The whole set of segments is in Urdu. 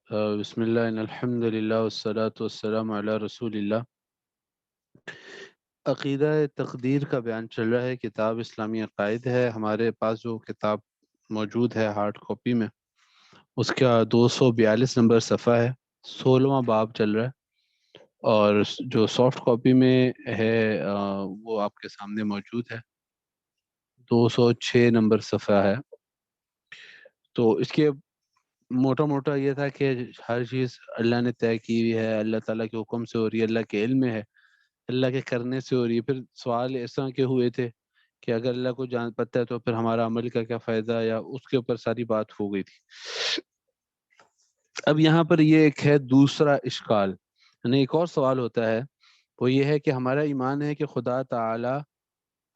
بسم اللہ ان الحمد للہ والصلاة والسلام علی رسول اللہ۔ عقیدہ تقدیر کا بیان چل رہا ہے، کتاب اسلامی عقائد ہے ہمارے پاس۔ جو کتاب موجود ہے ہارڈ کاپی میں، اس کا 242 نمبر صفحہ ہے، 16واں باب چل رہا ہے۔ اور جو سافٹ کاپی میں ہے وہ آپ کے سامنے موجود ہے، 206 نمبر صفحہ ہے۔ تو اس کے موٹا موٹا یہ تھا کہ ہر چیز اللہ نے طے کی ہوئی ہے، اللہ تعالیٰ کے حکم سے ہو رہی ہے، اللہ کے علم میں ہے، اللہ کے کرنے سے ہو رہی ہے۔ پھر سوال اس طرح کے ہوئے تھے کہ اگر اللہ کو جان پتہ ہے تو پھر ہمارا عمل کا کیا فائدہ، یا اس کے اوپر ساری بات ہو گئی تھی۔ اب یہاں پر یہ ایک ہے دوسرا اشکال، یعنی ایک اور سوال ہوتا ہے، وہ یہ ہے کہ ہمارا ایمان ہے کہ خدا تعالی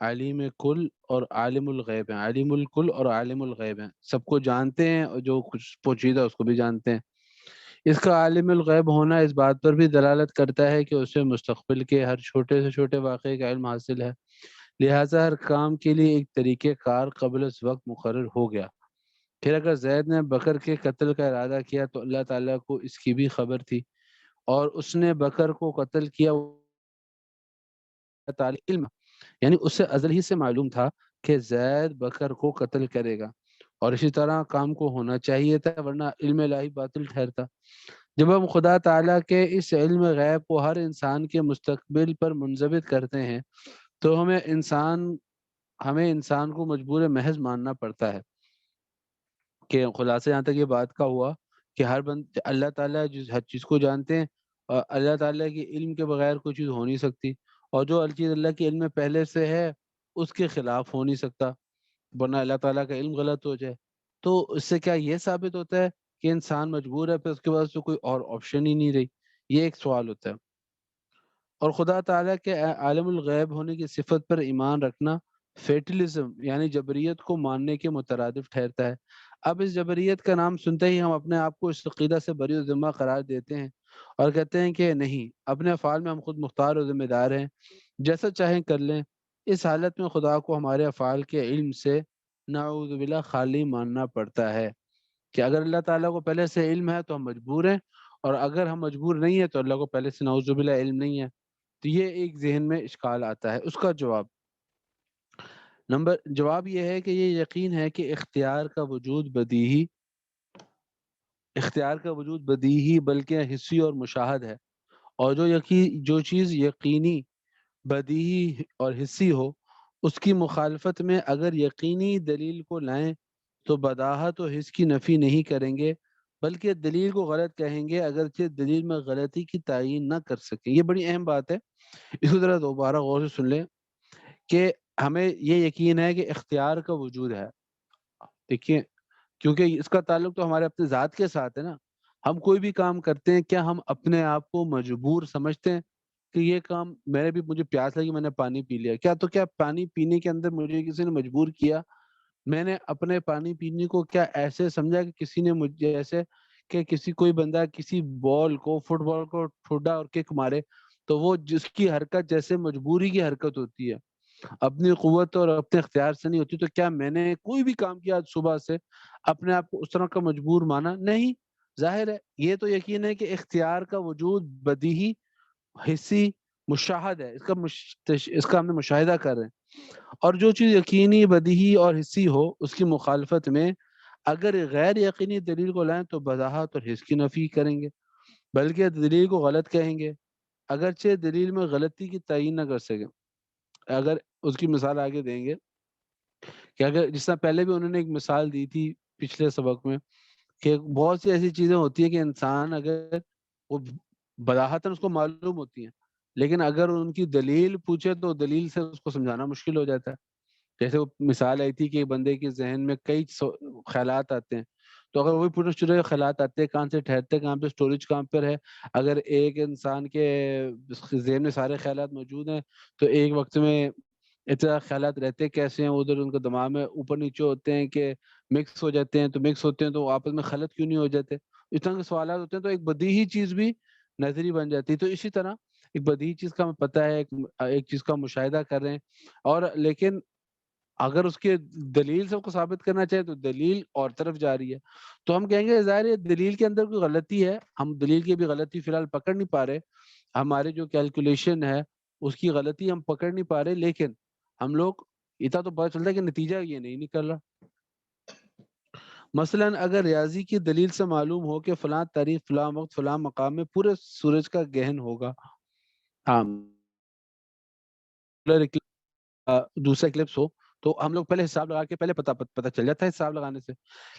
عالم کل اور عالم الغیب ہیں، عالم الکل اور عالم الغیب ہیں، سب کو جانتے ہیں اور جو کچھ پوشیدہ اس کو بھی جانتے ہیں۔ اس کا عالم الغیب ہونا اس بات پر بھی دلالت کرتا ہے کہ اسے مستقبل کے ہر چھوٹے سے چھوٹے واقعے کا علم حاصل ہے، لہٰذا ہر کام کے لیے ایک طریقہ کار قبل از وقت مقرر ہو گیا۔ پھر اگر زید نے بکر کے قتل کا ارادہ کیا تو اللہ تعالیٰ کو اس کی بھی خبر تھی، اور اس نے بکر کو قتل کیا، اللہ تعالیٰ علم، یعنی اس سے ازل ہی سے معلوم تھا کہ زید بکر کو قتل کرے گا، اور اسی طرح کام کو ہونا چاہیے تھا، ورنہ علم الہی باطل ٹھہرتا۔ جب ہم خدا تعالیٰ کے اس علم غیب کو ہر انسان کے مستقبل پر منضبط کرتے ہیں تو ہمیں انسان کو مجبور محض ماننا پڑتا ہے کہ خلاصہ یہاں تک یہ بات کا ہوا کہ اللہ تعالیٰ ہر چیز کو جانتے ہیں، اور اللہ تعالیٰ کے علم کے بغیر کوئی چیز ہو نہیں سکتی، اور جو چیز اللہ کے علم میں پہلے سے ہے اس کے خلاف ہو نہیں سکتا، ورنہ اللہ تعالیٰ کا علم غلط ہو جائے۔ تو اس سے کیا یہ ثابت ہوتا ہے کہ انسان مجبور ہے، پھر اس کے بعد سے کوئی اور آپشن ہی نہیں رہی؟ یہ ایک سوال ہوتا ہے۔ اور خدا تعالیٰ کے عالم الغیب ہونے کی صفت پر ایمان رکھنا فیٹلزم یعنی جبریت کو ماننے کے مترادف ٹھہرتا ہے۔ اب اس جبریت کا نام سنتے ہی ہم اپنے آپ کو اس عقیدہ سے بری و ذمہ قرار دیتے ہیں اور کہتے ہیں کہ نہیں، اپنے افعال میں ہم خود مختار و ذمہ دار ہیں، جیسا چاہیں کر لیں۔ اس حالت میں خدا کو ہمارے افعال کے علم سے نعوذ باللہ خالی ماننا پڑتا ہے، کہ اگر اللہ تعالیٰ کو پہلے سے علم ہے تو ہم مجبور ہیں، اور اگر ہم مجبور نہیں ہیں تو اللہ کو پہلے سے نعوذ باللہ علم نہیں ہے۔ تو یہ ایک ذہن میں اشکال آتا ہے۔ اس کا جواب یہ ہے کہ یہ یقین ہے کہ اختیار کا وجود بدیہی بلکہ حسی اور مشاہد ہے، اور جو چیز یقینی، بدیہی اور حسی ہو، اس کی مخالفت میں اگر یقینی دلیل کو لائیں تو بداہت و حس کی نفی نہیں کریں گے، بلکہ دلیل کو غلط کہیں گے اگرچہ دلیل میں غلطی کی تعین نہ کر سکیں۔ یہ بڑی اہم بات ہے، اس کو ذرا دوبارہ غور سے سن لیں کہ ہمیں یہ یقین ہے کہ اختیار کا وجود ہے۔ دیکھیے، کیونکہ اس کا تعلق تو ہمارے اپنے ذات کے ساتھ ہے نا۔ ہم کوئی بھی کام کرتے ہیں، کیا ہم اپنے آپ کو مجبور سمجھتے ہیں کہ یہ کام مجھے پیاس لگی میں نے پانی پی لیا؟ کیا پانی پینے کے اندر مجھے کسی نے مجبور کیا؟ میں نے اپنے پانی پینے کو کیا ایسے سمجھا کہ کسی نے مجھے ایسے کہ کوئی بندہ کسی فٹ بال کو ٹھوڈا اور کک مارے تو وہ جس کی حرکت جیسے مجبوری کی حرکت ہوتی ہے، اپنی قوت اور اپنے اختیار سے نہیں ہوتی، تو کیا میں نے کوئی بھی کام کیا آج صبح سے اپنے آپ کو اس طرح کا مجبور مانا؟ نہیں۔ ظاہر ہے یہ تو یقین ہے کہ اختیار کا وجود بدیہی، حسی، مشاہد ہے، اس کا ہم نے مشاہدہ کر رہے ہیں، اور جو چیز یقینی، بدیہی اور حسی ہو اس کی مخالفت میں اگر غیر یقینی دلیل کو لائیں تو بداہت اور حس کی نفی کریں گے، بلکہ دلیل کو غلط کہیں گے اگرچہ دلیل میں غلطی کی تعین نہ کر سکیں۔ اگر اس کی مثال آگے دیں گے کہ اگر جس طرح پہلے بھی انہوں نے ایک مثال دی تھی پچھلے سبق میں، کہ بہت سی ایسی چیزیں ہوتی ہیں کہ انسان اگر وہ بداہتاً اس کو معلوم ہوتی ہیں، لیکن اگر ان کی دلیل پوچھے تو دلیل سے اس کو سمجھانا مشکل ہو جاتا ہے۔ جیسے وہ مثال آئی تھی کہ ایک بندے کے ذہن میں کئی خیالات آتے ہیں، تو اگر وہی پورے چورے خیالات آتے ہیں، کہاں سے ٹھہرتے، کہاں پہ اسٹوریج کہاں پر ہے، اگر ایک انسان کے ذہن میں سارے خیالات موجود ہیں تو ایک وقت میں اتنا خیالات رہتے کیسے ہیں، ادھر ان کے دماغ میں اوپر نیچے ہوتے ہیں کہ مکس ہو جاتے ہیں، تو مکس ہوتے ہیں تو آپس میں خلط کیوں نہیں ہو جاتے؟ اس طرح کے سوالات ہوتے ہیں، تو ایک بدیہی چیز بھی نظری بن جاتی ہے۔ تو اسی طرح ایک بدیہی چیز کا ہمیں پتہ ہے، ایک چیز کا مشاہدہ کر رہے ہیں، اور لیکن اگر اس کے دلیل سے کو ثابت کرنا چاہے تو دلیل اور طرف جا رہی ہے، تو ہم کہیں گے ظاہر ہے دلیل کے اندر کوئی غلطی ہے، ہم دلیل کی بھی غلطی فی الحال پکڑ نہیں پا رہے، ہمارے جو کیلکولیشن ہے اس کی غلطی ہم پکڑ نہیں پا رہے، لیکن ہم لوگ اتنا تو پتہ چلتا ہے کہ نتیجہ یہ نہیں نکل رہا۔ مثلا اگر ریاضی کی دلیل سے معلوم ہو کہ فلاں تاریخ فلاں وقت فلاں مقام میں پورے سورج کا گہن ہوگا، ہاں دوسرا اکلپس ہو، تو ہم لوگ پہلے حساب لگا کے پہلے پتہ چل جاتا ہے حساب لگانے سے،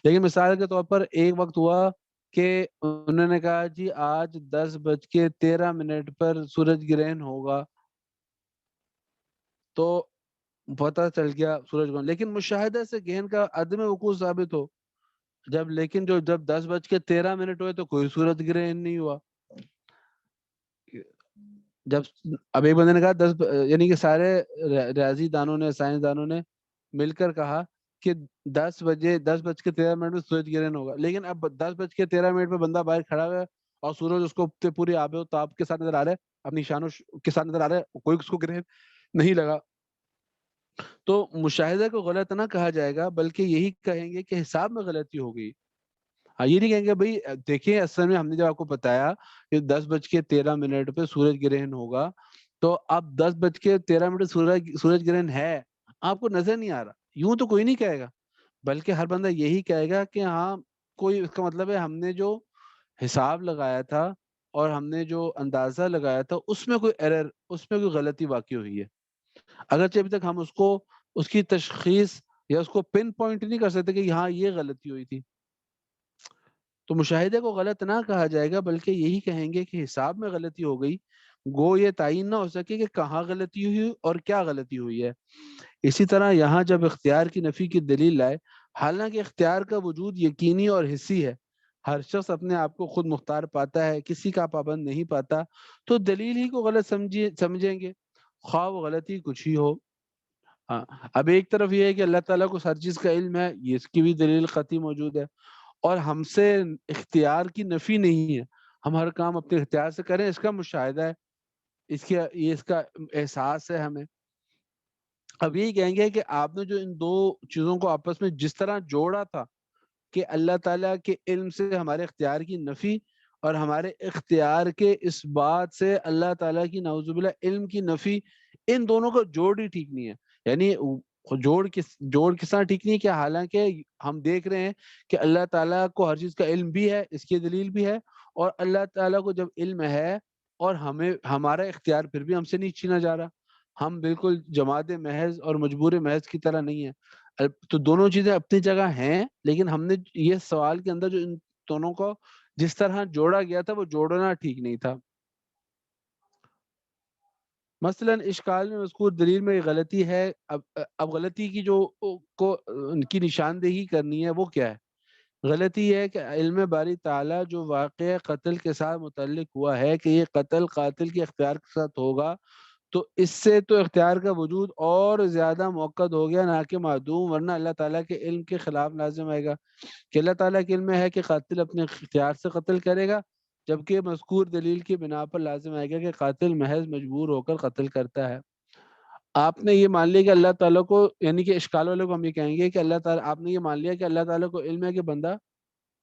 لیکن مثال کے طور پر ایک وقت ہوا کہ انہوں نے کہا جی آج 10:13 پر سورج گرہن ہوگا، تو پتہ چل گیا سورج گرہن، لیکن مشاہدہ سے گہن کا عدم وقوع ثابت ہو، جب 10:13 ہوئے تو کوئی سورج گرہن نہیں ہوا، جب اب ایک بندے نے کہا یعنی کہ سارے ریاضی دانوں نے سائنس دانوں نے مل کر کہا کہ 10:13 میں سورج گرہن ہوگا، لیکن اب 10:13 پہ بندہ باہر کھڑا ہوا ہے اور سورج اس کو پوری آب و تاب کے ساتھ نظر آ رہا ہے، اپنی شان کے ساتھ نظر آ رہا ہے، کوئی اس کو گرہن نہیں لگا، تو مشاہدہ کو غلط نہ کہا جائے گا، بلکہ یہی کہیں گے کہ حساب میں غلطی ہو گئی۔ ہاں یہ نہیں کہیں گے بھائی دیکھیں اصل میں ہم نے جب آپ کو بتایا کہ 10:13 پہ سورج گرہن ہوگا، تو اب 10:13 سورج گرہن ہے، آپ کو نظر نہیں آ رہا، یوں تو کوئی نہیں کہے گا، بلکہ ہر بندہ یہی کہے گا کہ ہاں کوئی اس کا مطلب ہے ہم نے جو حساب لگایا تھا اور ہم نے جو اندازہ لگایا تھا اس میں کوئی ایرر، اس میں کوئی غلطی واقع ہوئی ہے، اگرچہ ابھی تک ہم اس کی تشخیص یا اس کو پن پوائنٹ نہیں کر سکتے کہ ہاں یہ غلطی ہوئی تھی، تو مشاہدے کو غلط نہ کہا جائے گا، بلکہ یہی کہیں گے کہ حساب میں غلطی ہو گئی، گو یہ تعین نہ ہو سکے کہ کہاں غلطی ہوئی اور کیا غلطی ہوئی ہے۔ اسی طرح یہاں جب اختیار کی نفی کی دلیل لائے، حالانکہ اختیار کا وجود یقینی اور حسی ہے، ہر شخص اپنے آپ کو خود مختار پاتا ہے، کسی کا پابند نہیں پاتا، تو دلیل ہی کو غلط سمجھیں گے، خواہ وہ غلطی کچھ ہی ہو۔ ہاں اب ایک طرف یہ ہے کہ اللہ تعالیٰ کو ہر چیز کا علم ہے، یہ اس کی بھی دلیل قطعی موجود ہے، اور ہم سے اختیار کی نفی نہیں ہے، ہم ہر کام اپنے اختیار سے کریں، اس کا مشاہدہ ہے، اس کا احساس ہے ہمیں۔ اب یہی کہیں گے کہ آپ نے جو ان دو چیزوں کو آپس میں جس طرح جوڑا تھا کہ اللہ تعالیٰ کے علم سے ہمارے اختیار کی نفی اور ہمارے اختیار کے اس بات سے اللہ تعالیٰ کی نعوذ باللہ علم کی نفی، ان دونوں کو جوڑ ہی ٹھیک نہیں ہے، یعنی جوڑ کس طرح ٹھیک نہیں ہے کہ حالانکہ ہم دیکھ رہے ہیں کہ اللہ تعالیٰ کو ہر چیز کا علم بھی ہے، اس کی دلیل بھی ہے، اور اللہ تعالیٰ کو جب علم ہے اور ہمارا اختیار پھر بھی ہم سے نہیں چھینا جا رہا، ہم بالکل جماد محض اور مجبور محض کی طرح نہیں ہے، تو دونوں چیزیں اپنی جگہ ہیں، لیکن ہم نے یہ سوال کے اندر جو ان دونوں کو جس طرح جوڑا گیا تھا وہ جوڑنا ٹھیک نہیں تھا۔ مثلا اشکال میں مذکور دلیل میں یہ غلطی ہے، اب غلطی کی ان کی نشاندہی کرنی ہے، وہ کیا ہے؟ غلطی یہ ہے کہ علم باری تعالیٰ جو واقع قتل کے ساتھ متعلق ہوا ہے کہ یہ قتل قاتل کے اختیار کے ساتھ ہوگا، تو اس سے تو اختیار کا وجود اور زیادہ موقع ہو گیا نہ کہ معدوم، ورنہ اللہ تعالیٰ کے علم کے خلاف لازم آئے گا کہ اللہ تعالیٰ کے علم میں ہے کہ قاتل اپنے اختیار سے قتل کرے گا، جبکہ مذکور دلیل کی بنا پر لازم آئے گا کہ قاتل محض مجبور ہو کر قتل کرتا ہے۔ آپ نے یہ مان لیا کہ اللہ تعالیٰ کو، یعنی کہ اشکال والوں کو ہم یہ کہیں گے کہ اللہ تعالیٰ، آپ نے یہ مان لیا کہ اللہ تعالیٰ کو علم ہے کہ بندہ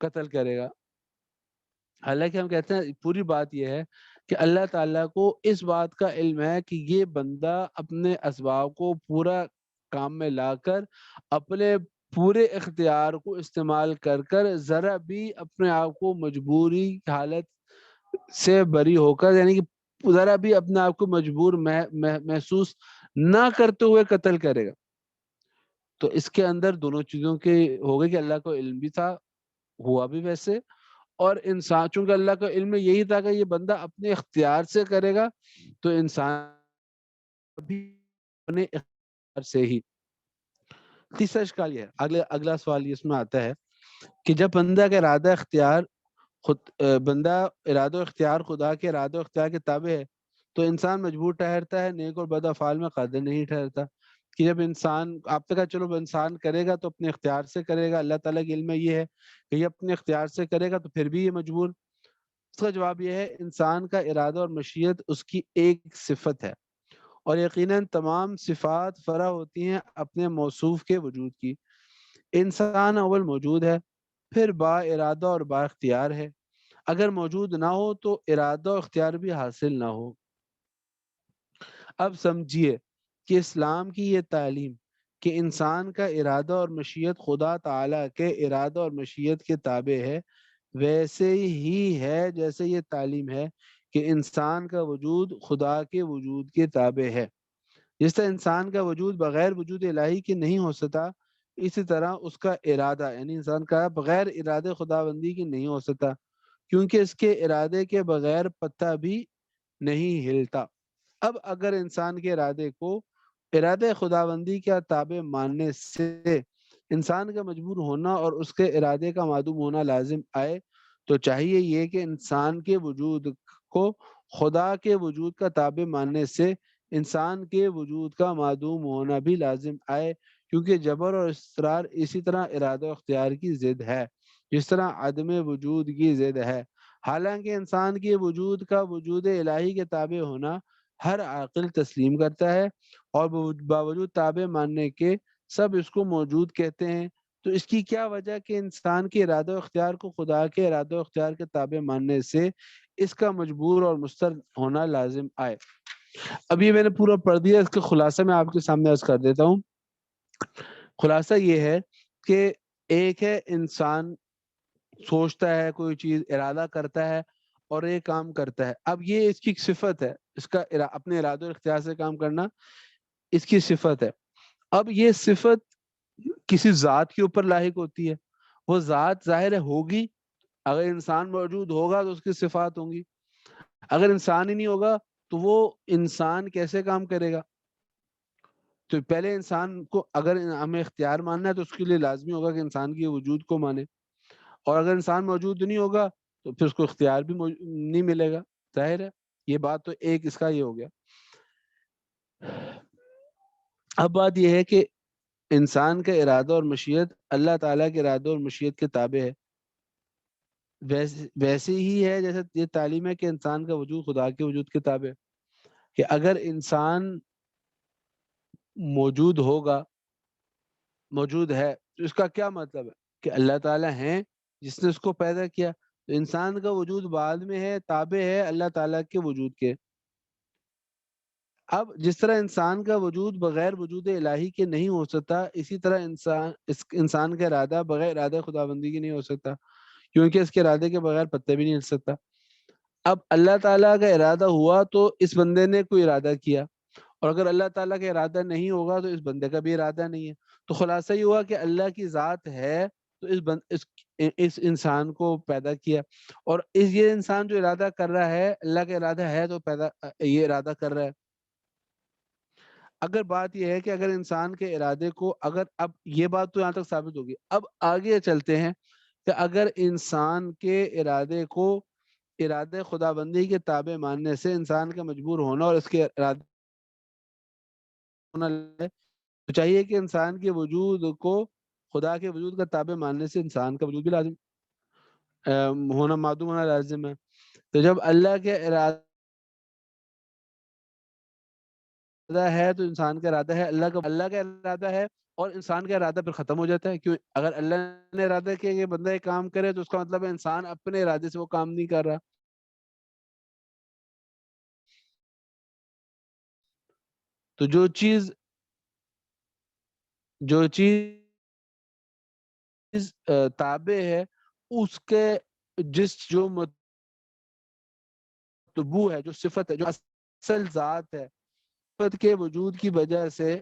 قتل کرے گا، حالانکہ ہم کہتے ہیں پوری بات یہ ہے کہ اللہ تعالیٰ کو اس بات کا علم ہے کہ یہ بندہ اپنے اسباب کو پورا کام میں لا کر اپنے پورے اختیار کو استعمال کر کر ذرا بھی اپنے آپ کو مجبوری حالت سے بری ہو کر، یعنی کہ ذرا بھی اپنے آپ کو مجبور محسوس نہ کرتے ہوئے قتل کرے گا، تو اس کے اندر دونوں چیزوں کے ہو گئے کہ اللہ کو علم بھی تھا، ہوا بھی ویسے، اور انسان چونکہ اللہ کا علم یہی تھا کہ یہ بندہ اپنے اختیار سے کرے گا، تو انسان بھی اپنے اختیار سے ہی۔ تیسرا اشکال یہ ہے، اگلا سوال اس میں آتا ہے کہ جب بندہ کا ارادہ اختیار بندہ ارادہ و اختیار خدا کے ارادہ و اختیار کے تابع ہے، تو انسان مجبور ٹھہرتا ہے، نیک اور بد افعال میں قادر نہیں ٹھہرتا، کہ جب انسان، آپ نے کہا چلو انسان کرے گا تو اپنے اختیار سے کرے گا، اللہ تعالیٰ کے علم میں یہ ہے کہ یہ اپنے اختیار سے کرے گا تو پھر بھی یہ مجبور، اس کا جواب یہ ہے انسان کا ارادہ اور مشیت اس کی ایک صفت ہے، اور یقیناً تمام صفات فرع ہوتی ہیں اپنے موصوف کے وجود کی۔ انسان اول موجود ہے، پھر با ارادہ اور با اختیار ہے۔ اگر موجود نہ ہو تو ارادہ و اختیار بھی حاصل نہ ہو۔ اب سمجھیے کہ اسلام کی یہ تعلیم کہ انسان کا ارادہ اور مشیت خدا تعالیٰ کے ارادہ اور مشیت کے تابع ہے، ویسے ہی ہے جیسے یہ تعلیم ہے کہ انسان کا وجود خدا کے وجود کے تابع ہے۔ جس طرح انسان کا وجود بغیر وجود الہی کے نہیں ہو سکتا، اسی طرح اس کا ارادہ یعنی انسان کا بغیر ارادے خداوندی کی نہیں ہو سکتا، کیونکہ اس کے ارادے کے بغیر پتہ بھی نہیں ہلتا۔ اب اگر انسان کے ارادے کو ارادے خداوندی کا تابع ماننے سے انسان کا مجبور ہونا اور اس کے ارادے کا معدوم ہونا لازم آئے، تو چاہیے یہ کہ انسان کے وجود کو خدا کے وجود کا تابع ماننے سے انسان کے وجود کا معدوم ہونا بھی لازم آئے، کیونکہ جبر اور اصرار اسی طرح ارادہ و اختیار کی ضد ہے جس طرح عدم وجود کی ضد ہے۔ حالانکہ انسان کے وجود کا وجود الہی کے تابع ہونا ہر عاقل تسلیم کرتا ہے، اور باوجود تابع ماننے کے سب اس کو موجود کہتے ہیں، تو اس کی کیا وجہ کہ انسان کے ارادہ و اختیار کو خدا کے ارادہ و اختیار کے تابع ماننے سے اس کا مجبور اور مسترد ہونا لازم آئے۔ اب یہ میں نے پورا پڑھ دیا، اس کا خلاصہ میں آپ کے سامنے عرض کر دیتا ہوں۔ خلاصہ یہ ہے کہ ایک ہے انسان سوچتا ہے کوئی چیز، ارادہ کرتا ہے اور ایک کام کرتا ہے۔ اب یہ اس کی ایک صفت ہے، اس کا اپنے ارادہ اور اختیار سے کام کرنا اس کی صفت ہے۔ اب یہ صفت کسی ذات کے اوپر لاحق ہوتی ہے، وہ ذات ظاہر ہوگی، اگر انسان موجود ہوگا تو اس کی صفات ہوں گی، اگر انسان ہی نہیں ہوگا تو وہ انسان کیسے کام کرے گا؟ تو پہلے انسان کو اگر ہمیں اختیار ماننا ہے تو اس کے لیے لازمی ہوگا کہ انسان کے وجود کو مانے، اور اگر انسان موجود نہیں ہوگا تو پھر اس کو اختیار بھی نہیں ملے گا، ظاہر ہے۔ یہ بات تو ایک اس کا یہ ہو گیا۔ اب بات یہ ہے کہ انسان کا ارادہ اور مشیت اللہ تعالیٰ کے ارادہ اور مشیت کے تابع ہے، ویسے ہی ہے جیسے یہ تعلیم ہے کہ انسان کا وجود خدا کے وجود کے تابع ہے، کہ اگر انسان موجود ہوگا، موجود ہے، تو اس کا کیا مطلب ہے کہ اللہ تعالیٰ ہیں جس نے اس کو پیدا کیا، تو انسان کا وجود بعد میں ہے، تابع ہے اللہ تعالیٰ کے وجود کے۔ اب جس طرح انسان کا وجود بغیر وجود الہی کے نہیں ہو سکتا، اسی طرح انسان کا ارادہ بغیر ارادہ خداوندی کی نہیں ہو سکتا، کیونکہ اس کے ارادے کے بغیر پتہ بھی نہیں ہل سکتا۔ اب اللہ تعالیٰ کا ارادہ ہوا تو اس بندے نے کوئی ارادہ کیا، اور اگر اللہ تعالیٰ کا ارادہ نہیں ہوگا تو اس بندے کا بھی ارادہ نہیں ہے۔ تو خلاصہ یہ ہوا کہ اللہ کی ذات ہے تو اس انسان کو پیدا کیا، اور یہ انسان جو ارادہ کر رہا ہے، اللہ کا ارادہ ہے تو یہ ارادہ کر رہا ہے۔ اگر بات یہ ہے کہ اگر انسان کے ارادے کو اب یہ بات تو یہاں تک ثابت ہوگی، اب آگے چلتے ہیں کہ اگر انسان کے ارادے کو ارادے خداوندی کے تابع ماننے سے انسان کا مجبور ہونا اور اس کے ارادے ہونا تو چاہیے کہ انسان کے وجود کو خدا کے وجود کا تابع ماننے سے انسان کا وجود بھی لازم ہونا، معدوم ہونا لازم ہے۔ تو جب اللہ کے ارادہ ہے تو انسان کا ارادہ ہے، اللہ کا ارادہ ہے اور انسان کا ارادہ پھر ختم ہو جاتا ہے، کیوں؟ اگر اللہ نے ارادہ کیا کہ بندہ ایک کام کرے تو اس کا مطلب ہے انسان اپنے ارادے سے وہ کام نہیں کر رہا۔ تو جو چیز تابع ہے اس کے جو مطبوع ہے، جو صفت ہے، جو اصل ذات ہے، صفت کے وجود کی وجہ سے،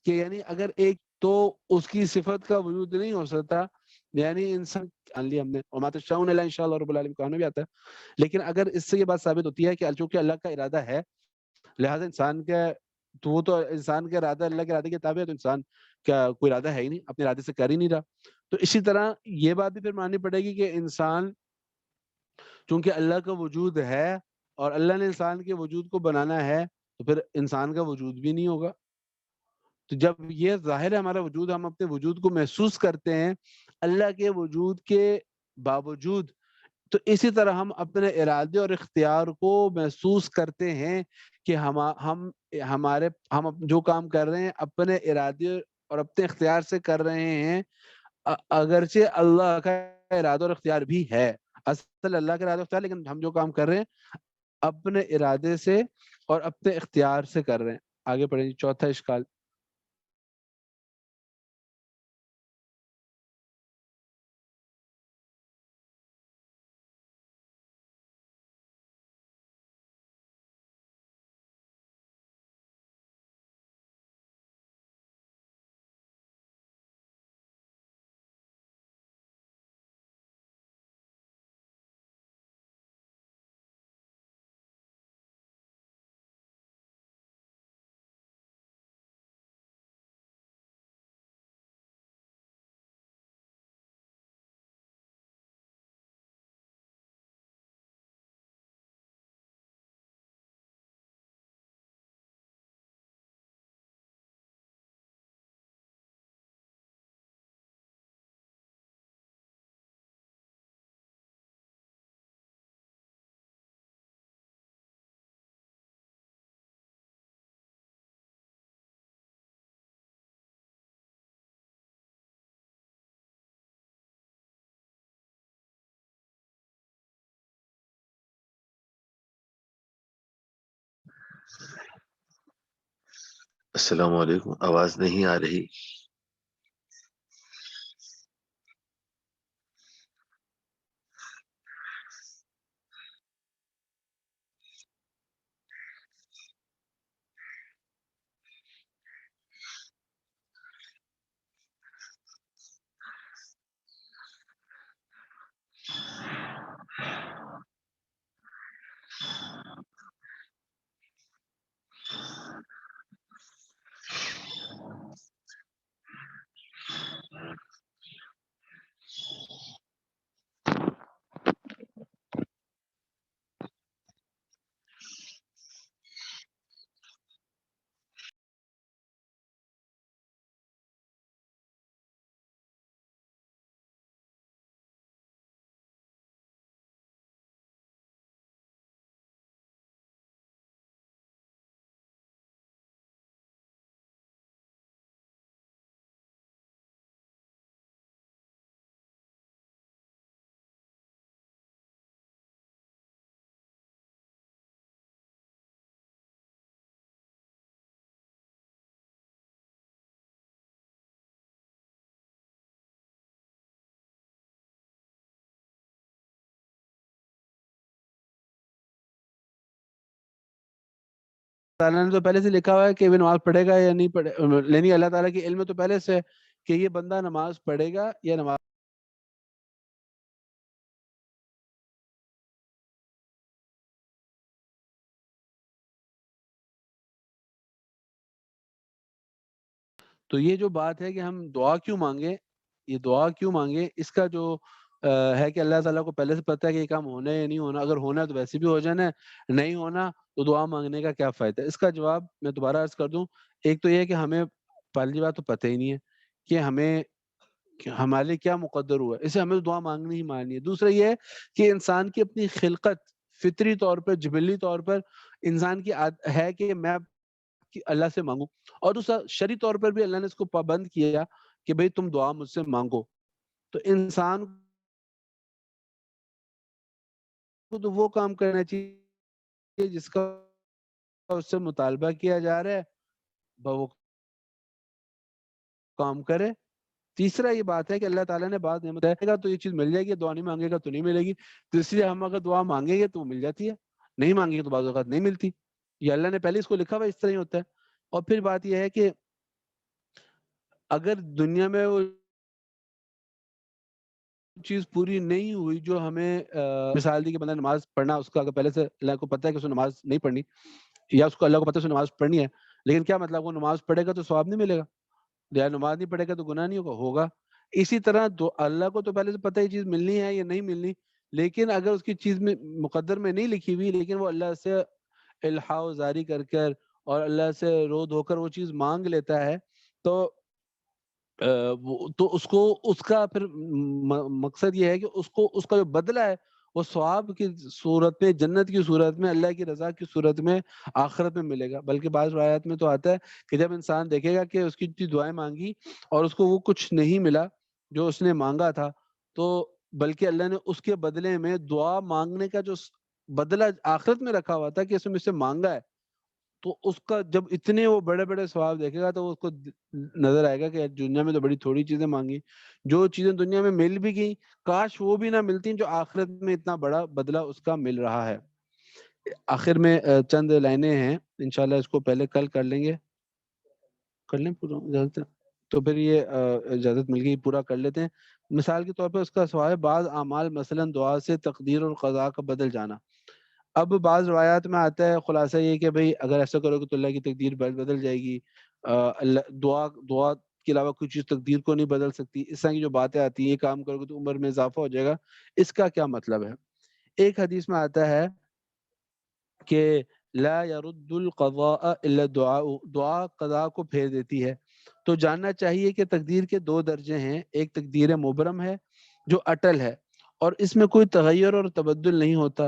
کہ یعنی اگر ایک تو اس کی صفت کا وجود نہیں ہو سکتا، یعنی انسان مان لیا ہم نے وما تشاؤون الا ان شاء اللہ رب العالمین کہنا بھی آتا ہے، لیکن اگر اس سے یہ بات ثابت ہوتی ہے کہ چونکہ اللہ کا ارادہ ہے لہذا انسان کا تو وہ تو انسان کا ارادہ اللہ کے ارادے کے تابع ہے، تو انسان کا کوئی ارادہ ہے ہی نہیں، اپنے ارادے سے کر ہی نہیں رہا۔ تو اسی طرح یہ بات بھی پھر ماننی پڑے گی کہ انسان چونکہ اللہ کا وجود ہے اور اللہ نے انسان کے وجود کو بنانا ہے، تو پھر انسان کا وجود بھی نہیں ہوگا۔ تو جب یہ ظاہر ہے ہمارا وجود، ہم اپنے وجود کو محسوس کرتے ہیں اللہ کے وجود کے باوجود، تو اسی طرح ہم اپنے ارادے اور اختیار کو محسوس کرتے ہیں کہ ہم جو کام کر رہے ہیں اپنے ارادے اور اپنے اختیار سے کر رہے ہیں، اگرچہ اللہ کا ارادہ اور اختیار بھی ہے، اصل اللہ کا ارادہ اور اختیار، لیکن ہم جو کام کر رہے ہیں اپنے ارادے سے اور اپنے اختیار سے کر رہے ہیں۔ آگے پڑھیں جی، چوتھا اشکال۔ السلام علیکم، آواز نہیں آ رہی؟ تعالیٰ نے تو پہلے سے لکھا ہوا ہے کہ وہ نماز پڑھے گا یا نہیں پڑھے، یعنی اللہ تعالیٰ کے علم میں تو پہلے سے ہے کہ یہ بندہ نماز پڑھے گا یا نماز۔ تو یہ جو بات ہے کہ ہم دعا کیوں مانگیں، یہ دعا کیوں مانگیں، اس کا جو ہے کہ اللہ تعالیٰ کو پہلے سے پتہ ہے کہ یہ کام ہونا ہے یا نہیں ہونا، اگر ہونا ہے تو ویسے بھی ہو جانا ہے، نہیں ہونا تو دعا مانگنے کا کیا فائدہ ہے۔ اس کا جواب میں دوبارہ عرض کر دوں، ایک تو یہ ہے کہ ہمیں پہلی بات تو پتہ ہی نہیں ہے کہ ہمارے لیے کیا مقدر ہوا ہے، اسے ہمیں دعا مانگنی ہی مانگنی ہے۔ دوسرا یہ ہے کہ انسان کی اپنی خلقت، فطری طور پر، جبلی طور پر انسان کی ہے کہ میں اللہ سے مانگوں، اور دوسرا شرعی طور پر بھی اللہ نے اس کو پابند کیا کہ بھئی تم دعا مجھ سے مانگو۔ تو انسان کو تو وہ کام کرنا چاہیے جس کا اس سے مطالبہ کیا جا رہا ہے، وہ کام کرے۔ تیسرا یہ بات ہے کہ اللہ تعالیٰ نے بعض نعمت دے گا تو یہ چیز مل جائے گی، دعا نہیں مانگے گا تو نہیں ملے گی، تو اس لیے ہم اگر دعا مانگیں گے تو وہ مل جاتی ہے، نہیں مانگیں گے تو بعض اوقات نہیں ملتی۔ یہ اللہ نے پہلے اس کو لکھا ہوا اس طرح ہی ہوتا ہے۔ اور پھر بات یہ ہے کہ اگر دنیا میں وہ چیز پوری نہیں ہوئی جو ہمیں مثال دی کہ بندہ نماز پڑھنا، اس کا اگر پہلے سے اللہ کو پتہ ہے کہ اس نے نماز نہیں پڑھنی، یا اس کو اللہ کو پتہ ہے اس نے نماز پڑھنی ہے، لیکن کیا مطلب وہ نماز پڑھے گا تو ثواب نہیں ملے گا، یا نماز نہیں پڑھے گا تو گناہ نہیں ہوگا۔ اسی طرح اللہ کو تو پہلے سے پتہ ہے یہ چیز ملنی ہے یا نہیں ملنی، لیکن اگر اس کی چیز میں مقدر میں نہیں لکھی ہوئی، لیکن وہ اللہ سے الحاح و زاری کر کر اور اللہ سے رو دھو کر وہ چیز مانگ لیتا ہے، تو تو اس کو اس کا پھر مقصد یہ ہے کہ اس کو اس کا جو بدلہ ہے وہ ثواب کی صورت میں، جنت کی صورت میں، اللہ کی رضا کی صورت میں آخرت میں ملے گا۔ بلکہ بعض روایات میں تو آتا ہے کہ جب انسان دیکھے گا کہ اس کی اتنی دعائیں مانگی اور اس کو وہ کچھ نہیں ملا جو اس نے مانگا تھا، تو بلکہ اللہ نے اس کے بدلے میں دعا مانگنے کا جو بدلہ آخرت میں رکھا ہوا تھا کہ اس نے مجھ سے مانگا ہے، تو اس کا جب اتنے وہ بڑے بڑے ثواب دیکھے گا تو اس کو نظر آئے گا کہ دنیا میں تو بڑی تھوڑی چیزیں مانگی، جو چیزیں دنیا میں مل بھی گئیں کاش وہ بھی نہ ملتی جو آخرت میں اتنا بڑا بدلہ اس کا مل رہا ہے۔ آخر میں چند لائنیں ہیں، انشاءاللہ اس کو پہلے کل کر لیں گے، کر لیں پورا اجازت ہے؟ تو پھر یہ اجازت مل گئی، پورا کر لیتے ہیں۔ مثال کے طور پہ اس کا سوال ہے بعض اعمال مثلا دعا سے تقدیر اور قضاء کا بدل جانا۔ اب بعض روایات میں آتا ہے خلاصہ یہ کہ بھئی اگر ایسا کرو گے تو اللہ کی تقدیر بدل جائے گی، اللہ دعا کے علاوہ کوئی چیز تقدیر کو نہیں بدل سکتی، اس طرح کی جو باتیں آتی ہیں، یہ کام کرو گے تو عمر میں اضافہ ہو جائے گا، اس کا کیا مطلب ہے؟ ایک حدیث میں آتا ہے کہ لا يرد القضاء الا الدعاء، دعا قضاء کو پھیر دیتی ہے۔ تو جاننا چاہیے کہ تقدیر کے دو درجے ہیں، ایک تقدیر مبرم ہے جو اٹل ہے اور اس میں کوئی تغیر اور تبدل نہیں ہوتا،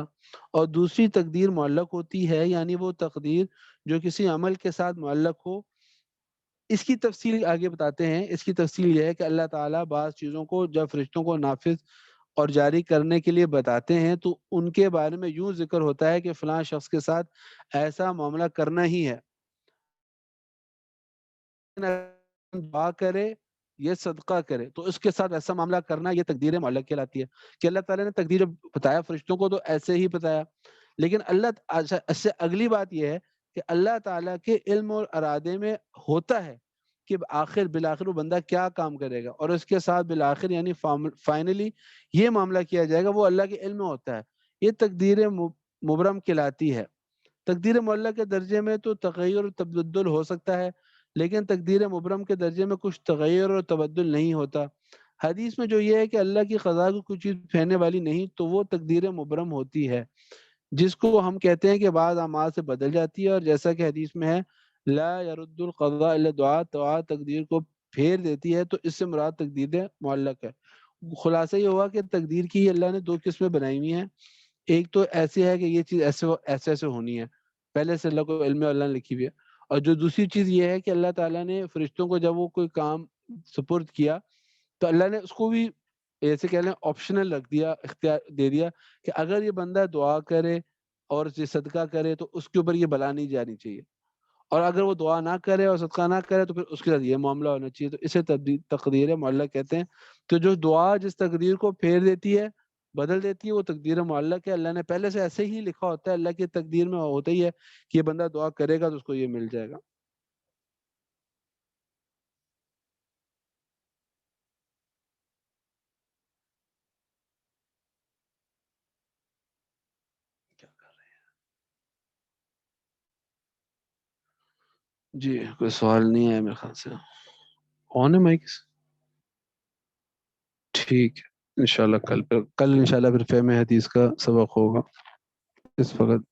اور دوسری تقدیر معلق ہوتی ہے، یعنی وہ تقدیر جو کسی عمل کے ساتھ معلق ہو۔ اس کی تفصیل آگے بتاتے ہیں۔ اس کی تفصیل یہ ہے کہ اللہ تعالیٰ بعض چیزوں کو جب فرشتوں کو نافذ اور جاری کرنے کے لیے بتاتے ہیں تو ان کے بارے میں یوں ذکر ہوتا ہے کہ فلاں شخص کے ساتھ ایسا معاملہ کرنا ہی ہے، دعا کرے یہ صدقہ کرے تو اس کے ساتھ ایسا معاملہ کرنا، یہ تقدیر معلق کہلاتی ہے۔ کہ اللہ تعالیٰ نے تقدیر جب بتایا فرشتوں کو تو ایسے ہی بتایا، لیکن اس سے اگلی بات یہ ہے کہ اللہ تعالیٰ کے علم اور ارادے میں ہوتا ہے کہ بالآخر وہ بندہ کیا کام کرے گا، اور اس کے ساتھ بالآخر یعنی فائنلی یہ معاملہ کیا جائے گا، وہ اللہ کے علم میں ہوتا ہے۔ یہ تقدیر مبرم کہلاتی ہے۔ تقدیر معلق کے درجے میں تو تغیر اور تبدل ہو سکتا ہے، لیکن تقدیر مبرم کے درجے میں کچھ تغیر اور تبدل نہیں ہوتا۔ حدیث میں جو یہ ہے کہ اللہ کی قضا کو کوئی چیز پھیرنے والی نہیں تو وہ تقدیر مبرم ہوتی ہے، جس کو ہم کہتے ہیں کہ بعض اعمال سے بدل جاتی ہے، اور جیسا کہ حدیث میں ہے لا يرد القضاء الا الدعاء، دعا تقدیر کو پھیر دیتی ہے، تو اس سے مراد تقدیر معلق ہے۔ خلاصہ یہ ہوا کہ تقدیر کی اللہ نے دو قسمیں بنائی ہوئی ہیں، ایک تو ایسی ہے کہ یہ چیز ایسے ایسے ہونی ہے، پہلے سے اللہ کو علم اللہ نے لکھی ہوئی ہے، اور جو دوسری چیز یہ ہے کہ اللہ تعالیٰ نے فرشتوں کو جب وہ کوئی کام سپرد کیا تو اللہ نے اس کو بھی ایسے کہہ لیں آپشنل رکھ دیا، اختیار دے دیا کہ اگر یہ بندہ دعا کرے اور یہ صدقہ کرے تو اس کے اوپر یہ بلا نہیں جانی چاہیے، اور اگر وہ دعا نہ کرے اور صدقہ نہ کرے تو پھر اس کے ساتھ یہ معاملہ ہونا چاہیے۔ تو اسے تقدیر معلق کہتے ہیں۔ تو جو دعا جس تقدیر کو پھیر دیتی ہے، بدل دیتی ہے، وہ تقدیر معلق ہے۔ اللہ نے پہلے سے ایسے ہی لکھا ہوتا ہے، اللہ کی تقدیر میں ہوتا ہی ہے کہ یہ بندہ دعا کرے گا تو اس کو یہ مل جائے گا۔ جی کوئی سوال نہیں ہے میرے خیال سے، آن ہے مائک؟ ٹھیک ہے انشاءاللہ کل انشاءاللہ پھر فہم حدیث کا سبق ہوگا۔ اس وقت